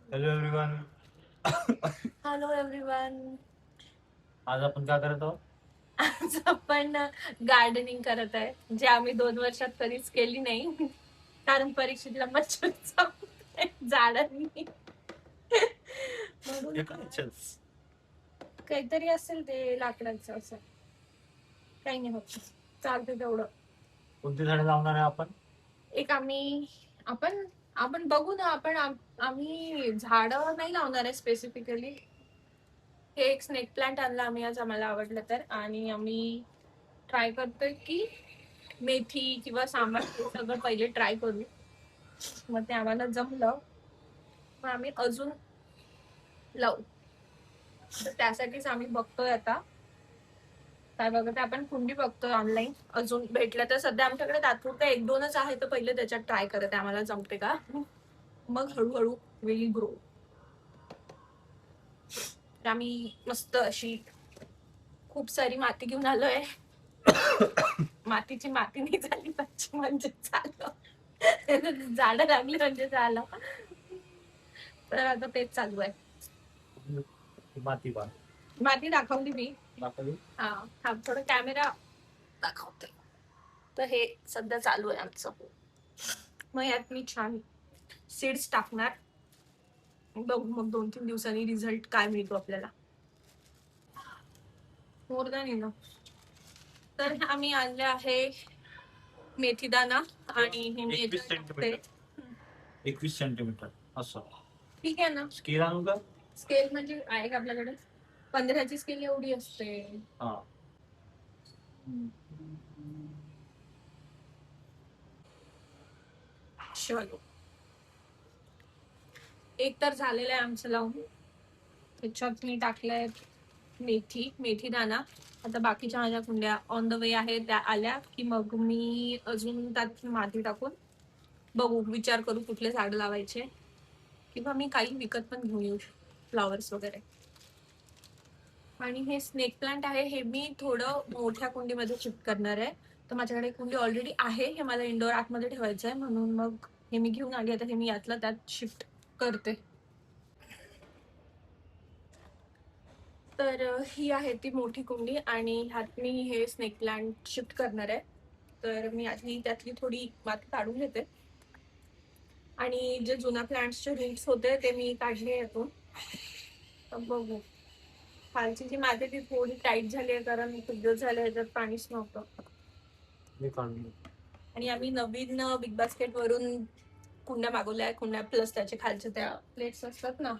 Hello everyone. Hello everyone. आज आपण काय करत आहोत? आज आपण गार्डनिंग करत आहे, जे आम्ही 2 वर्षात कधीच केली नाही, कारण परीक्षेला मच्छर चावते झाडांनी. म्हणून काहीतरी असेल ते लाकडाचं, असं काही नाही होत, चालते तेवढं. कोणती झाडे लावणार आहे आपण? एक आपण आपण बघू ना. आम्ही झाड नाही लावणार आहे स्पेसिफिकली. हे एक स्नेक प्लांट आणला आम्ही आज, आम्हाला आवडलं तर. आणि आम्ही ट्राय करतोय की मेथी किंवा सांबार हे सगळं पहिले ट्राय करू. मग ते आम्हाला जमलं मग आम्ही अजून लावू. तर त्यासाठीच आम्ही बघतोय आता काय बघत. आपण कुंडी बघतोय ऑनलाईन, अजून भेटलं तर. सध्या आमच्याकडे तात्पुरतं 1-2च आहे, तर पहिले त्याच्यात ट्राय करत आहे आम्हाला जमते का, मग हळूहळू विल ग्रो. तर आम्ही मस्त अशी खूप सारी माती घेऊन आलोय. मातीची माती नाही झाली पाहिजे म्हणजे झालं, झाडं लागली म्हणजे झालं. तर आता तेच चालू आहे. माती दाखवली मी. हा, थोडं कॅमेरा दाखवते. तर हे सध्या चालू आहे आमचं. मग यात मी छान सीड्स टाकणार, बघू मग 2-3 दिवसांनी रिझल्ट काय मिळतो आपल्याला. More than enough. तर आम्ही आणले आहे मेथी दाना, आणि हे मी 21 सेंटीमीटर असं. ठीक आहे ना. स्केल आणू का? स्केल म्हणजे आहे का आपल्याकडे? 15ची स्केल एवढी असते. हा. चलो, एक तर झालेलं आहे आमचं लावून. त्याच्यात मी टाकलंय मेथी दाना. आता बाकीच्या माझ्या कुंड्या ऑन द वे आहे, त्या आल्या की मग मी अजून त्यात माती टाकून बघू, विचार करू कुठले झाड लावायचे, किंवा मी काही विकत पण घेऊन येऊ, फ्लॉवर्स वगैरे. आणि हे स्नेक प्लांट आहे, हे मी थोडं मोठ्या कुंडीमध्ये शिफ्ट करणार आहे. तर माझ्याकडे कुंडी ऑलरेडी आहे, हे मला इंडोर आतमध्ये ठेवायचं आहे, म्हणून मग हे मी घेऊन आली. आता हे मी यातलं त्यात शिफ्ट करते. तर ही आहे ती मोठी कुंडी, आणि ह्यात मी हे स्नेक प्लांट शिफ्ट करणार आहे. तर मी आधी त्यातली थोडी माती काढून घेते, आणि जे जुन्या प्लांट्सचे रूट्स होते ते मी काढले यातून. बघू, खालची जी माती ती थोडी टाईट झाली आहे, कारण खूप दिवस झाले ह्याच्यात पाणीच नव्हतं. आणि आम्ही नवीन बिग बास्केट वरून कुंड्या मागवल्या, कुंड्या प्लस त्याचे खालचे त्या प्लेट्स असतात ना,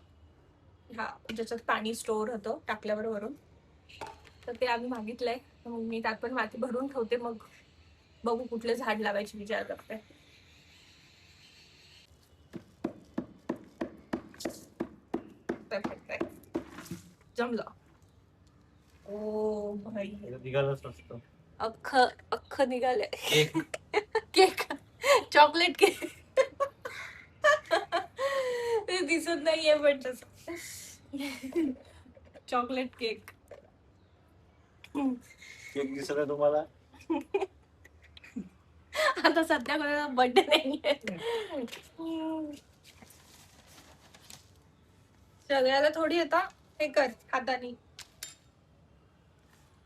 हा, ज्याच्यात पाणी स्टोअर होतं टाकल्यावर वरून, तर ते आम्ही मागितलंय. मग मी त्यात पण माती भरून ठेवते, मग बघू कुठले झाड लावायचे विचार करते. जमलं. ओ भाई, निघालच असतं. अख्ख निघाले. Cake, chocolate cake. ते दिसत नाहीये पण तसं. Chocolate cake. केक दिसत आहे तुम्हाला? आता सध्या कोणाला बर्थडे नाहीये. सगळ्याला थोडी येता हे कर हातानी.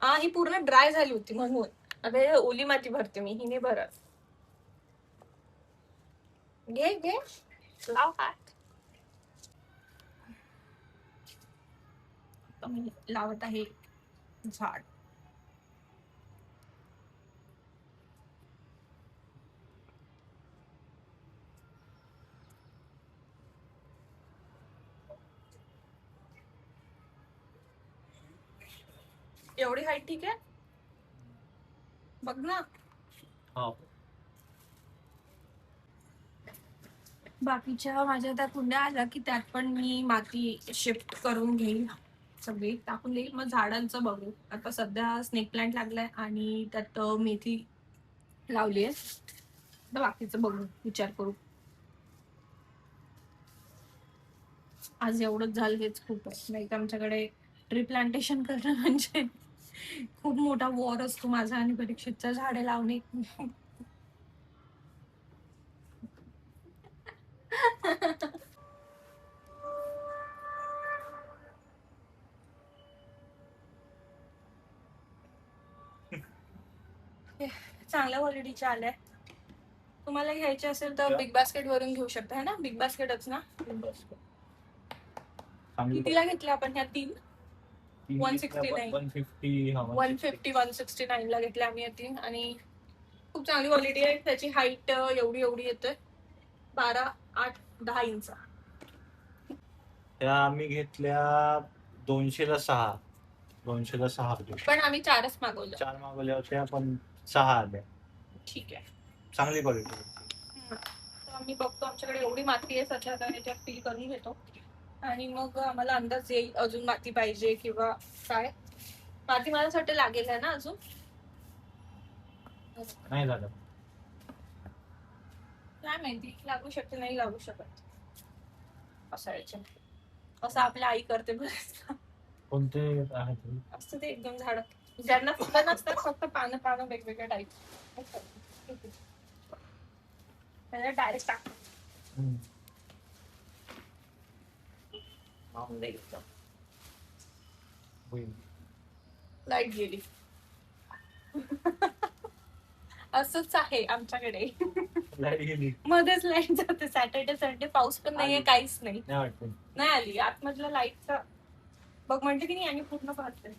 हा, ही पूर्ण ड्राय झाली होती म्हणून. आता हे ओली माती भरते मी, ही नाही भरत. घे घे, लाव हात. मी लावत आहे झाड. एवढी हाईट ठीक आहे, बघ ना. बाकीच्या माझ्या त्या कुंड्या आल्या की त्यात पण मी माती शिफ्ट करून घेईल, सगळी टाकून देईल. मग झाडांचं बघू. आता सध्या स्नेक प्लांट लागलाय आणि त्यात मेथी लावली आहे. तर बाकीचं बघू, विचार करू. आज एवढंच झालं हेच खूप आहे. नाही तर आमच्याकडे ट्री प्लांटेशन करणं म्हणजे खूप मोठा वॉर असतो माझा आणि परीक्षेच्या झाडे लावणे. चांगल्या क्वालिटीच्या आल्या. तुम्हाला घ्यायचे असेल तर बिग बास्केट वरून घेऊ शकता, है ना? बिग बास्केटच ना? बस. चांगली कितीला घेतल्या आपण ह्या 3? तीन 169. 150 हा 150 169 ला घेतल्या आम्ही या 3 आणि खूप चांगली क्वालिटी आहे. त्याची हाईट एवढी एवढी येते, 12, 8, 10 इंच. त्या आम्ही घेतल्या 200ला 6. 200ला 6 होते. पण आम्ही 4च मागवलं. 4 मागवल्या होत्या पण 6 आल्या. ठीक आहे. चांगली क्वालिटी. तर आम्ही बघतो, आमच्याकडे एवढी माती आहे सध्या, तर याच्यात फिल करून घेतो आणि मग आम्हाला अंदाज येईल अजून माती पाहिजे किंवा काय. माती मला असं वाटतं लागेल आहे ना अजून. नाही झालं. काय माहिती, लागू शकते नाही लागू शकत. असायचे असं आपल्या आई करते बरेच. कोणते आहे ते? असतं ते एकदम झाड ज्यांना फुलं नसतात, फक्त पानं पानं वेगवेगळ्या टाईप. त्याला डायरेक्ट टाक. लाईट गेली. असंच आहे आमच्याकडे. लाईट गेली. मध्येच लाईट जाते. सॅटर्डे संडे पाऊस पण नाहीये, आली. काहीच नाही. नाही वाटत. नाही आली आतमधल्या लाईटचा. बघ म्हणते की नाही आणि पूर्ण पाहते.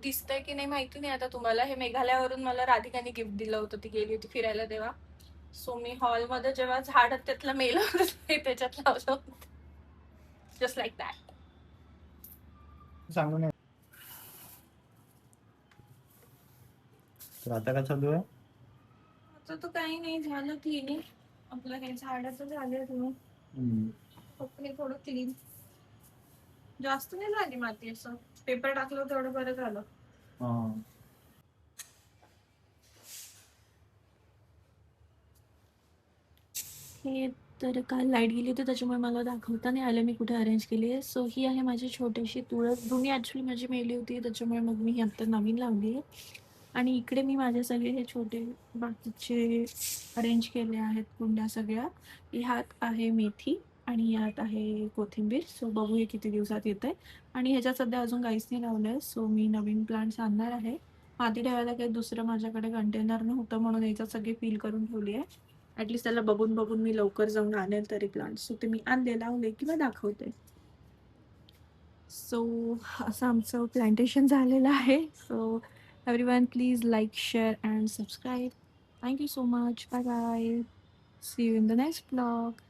दिसतंय की नाही माहिती नाही आता तुम्हाला. हे मेघालयावरून मला राधिकाने गिफ्ट दिलं होतं, ती गेली होती फिरायला तेव्हा. सो मी हॉलमध्ये जेव्हा झाड त्यातलं मेलं होतं ते त्याच्यात लावलं होतं. Just like that. सांगू नाही. तर आता काय चालू आहे? आता तर काही नाही, झालं क्लिनिंग आपलं. हे झाडाचं झालं तुम्ही फक्त हे थोडं क्लीन. जास्त नाही झाली माती, असं पेपर टाकलं तेवढं बरं झालं. हे तर काल लाईट गेली होती त्याच्यामुळे मला दाखवता नाही आलं मी कुठे अरेंज केली आहे. सो ही आहे माझी छोटीशी तुळस. जुनी ॲक्च्युली माझी मेली होती त्याच्यामुळे मग मी ही आत्ता नवीन लावली आहे. आणि इकडे मी माझे सगळे हे छोटे बाकीचे अरेंज केले आहेत कुंड्या सगळ्या. ह्यात आहे मेथी आणि यात आहे कोथिंबीर. सो बघू हे किती दिवसात येतं आहे. आणि ह्याच्यात सध्या अजून काहीच नाही लावलं आहे. सो मी नवीन प्लांट्स आणणार आहे. माती ठेवायला काही दुसरं माझ्याकडे कंटेनर नव्हतं म्हणून याच्यात सगळी फील करून ठेवली आहे. ॲटलिस्ट त्याला बघून बघून मी लवकर जाऊन आणेल तरी प्लांट्स. सो ते मी आणले, लावले किंवा दाखवते. सो असं आमचं प्लांटेशन झालेलं आहे. So everyone please like, share and subscribe. Thank you so much. Bye bye. See you in the next blog.